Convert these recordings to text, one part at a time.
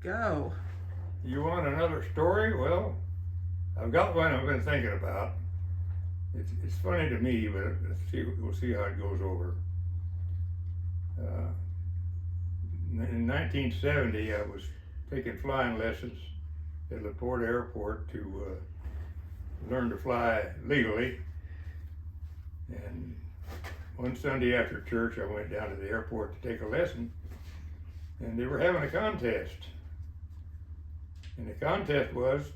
Go. You want another story? Well, I've got one I've been thinking about. It's funny to me, but we'll see how it goes over. Uh, in 1970, I was taking flying lessons at LaPorte Airport to learn to fly legally. And one Sunday after church, I went down to the airport to take a lesson, and they were having a contest. And the contest was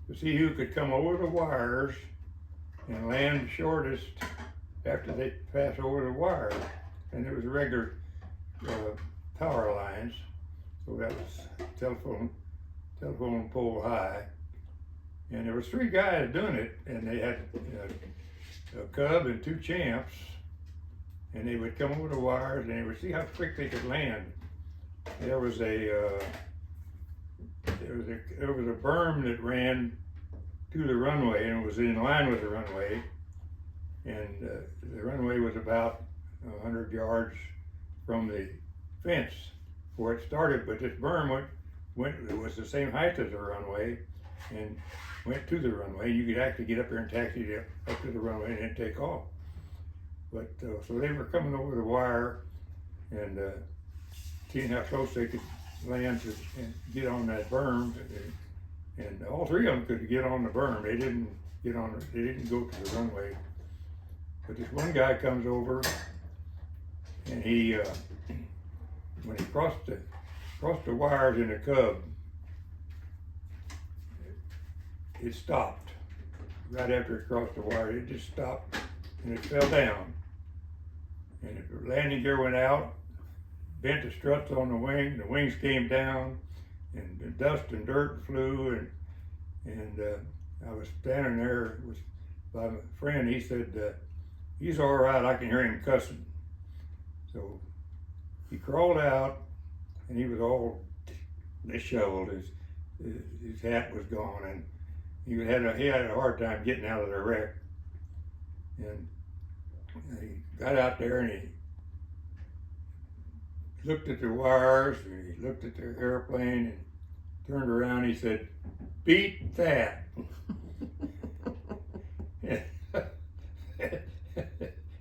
to see who could come over the wires and land shortest after they pass over the wires. And it was regular power lines, so that was telephone pole high. And there was three guys doing it, and they had a cub and two champs, and they would come over the wires and they would see how quick they could land. There was a berm that ran to the runway, and it was in line with the runway, and the runway was about 100 yards from the fence where it started, but this berm it was the same height as the runway and went to the runway. You could actually get up there and taxi up to the runway and then take off. But so they were coming over the wire and seeing how close they could land and get on that berm, and all three of them could get on the berm. They didn't They didn't go to the runway. But this one guy comes over, and he when he crossed the wires in the cub, it stopped right after it crossed the wire. It just stopped and it fell down, and the landing gear went out, bent the struts on the wing. The wings came down, and the dust and dirt flew, and I was standing there with by my friend. He said, "He's all right. I can hear him cussing." So he crawled out, and he was all disheveled. His hat was gone, and he had a hard time getting out of the wreck. And he got out there and he looked at the wires, and he looked at the airplane, and turned around. He said, "Beat that."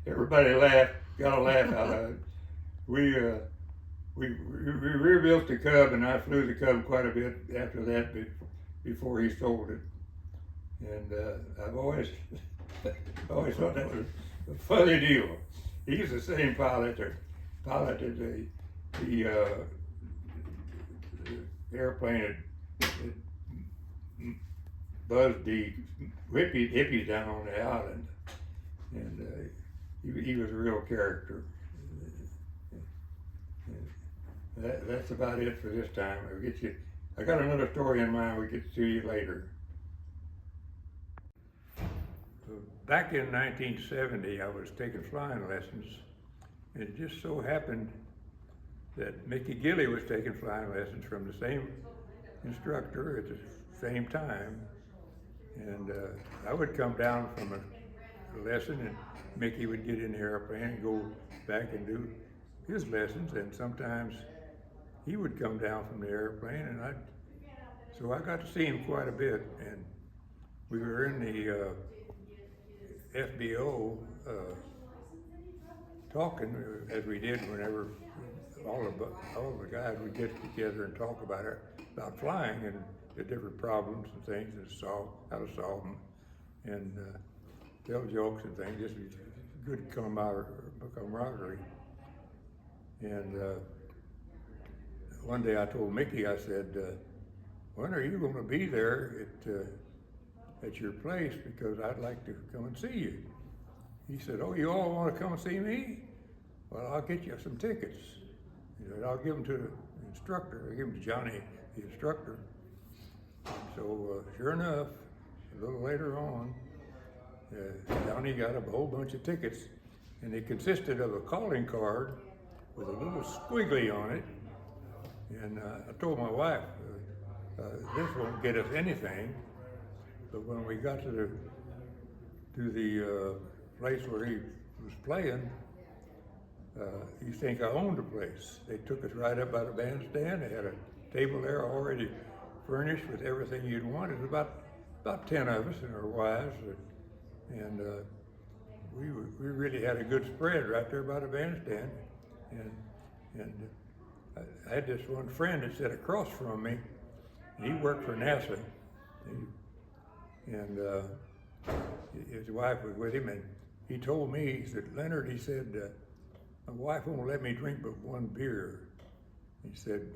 Everybody laughed, got a laugh out of it. We rebuilt the Cub, and I flew the Cub quite a bit after that before he sold it. And I've always thought that was a funny deal. He's the same pilot that piloted the airplane that buzzed the hippies down on the island, and he was a real character. That's about it for this time. I got another story in mind. We'll get to you later. Back in 1970, I was taking flying lessons, and it just so happened that Mickey Gilley was taking flying lessons from the same instructor at the same time. And I would come down from a lesson, and Mickey would get in the airplane and go back and do his lessons, and sometimes he would come down from the airplane, and so I got to see him quite a bit. And we were in the FBO talking as we did whenever all the guys would get together and talk about flying and the different problems and things and how to solve them, and tell jokes and things. Just good camaraderie. And one day I told Mickey, I said, "When are you going to be there at your place? Because I'd like to come and see you." He said, "Oh, you all want to come and see me? Well, I'll get you some tickets." He said, "I'll give them to the instructor." I give them to Johnny, the instructor. And so sure enough, a little later on, Johnny got a whole bunch of tickets, and they consisted of a calling card with a little squiggly on it. And I told my wife, "This won't get us anything." But when we got to the place where he was playing, you think I owned the place. They took us right up by the bandstand. They had a table there already furnished with everything you'd want. It was about 10 of us and our wives, and we really had a good spread right there by the bandstand. And I had this one friend that sat across from me. He worked for NASA, and his wife was with him, and he told me, he said, Leonard, he said, my wife won't let me drink but one beer. He said,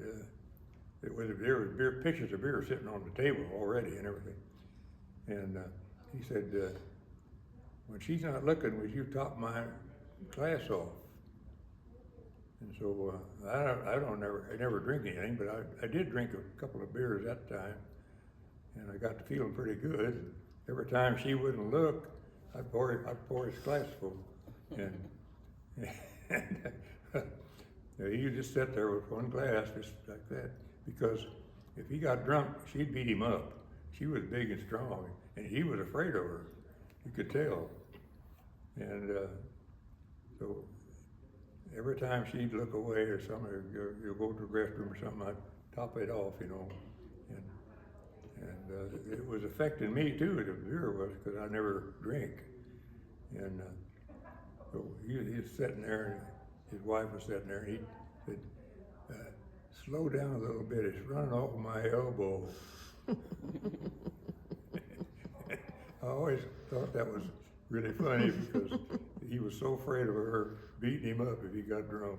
there was beer, pitchers of beer sitting on the table already and everything. And he said, when she's not looking, would you top my glass off? And so I never drink anything, but I did drink a couple of beers that time, and I got to feeling pretty good. Every time she wouldn't look, I'd pour his glass full, and he just sat there with one glass just like that, because if he got drunk, she'd beat him up. She was big and strong, and he was afraid of her. You could tell, and so. Every time she'd look away or something, or you'll go to the restroom or something, I'd top it off, you know. And it was affecting me too, the beer was, because I never drink. And so he was sitting there, and his wife was sitting there, and he said, slow down a little bit, it's running off my elbow. I always thought that was really funny because he was so afraid of her beating him up if he got drunk.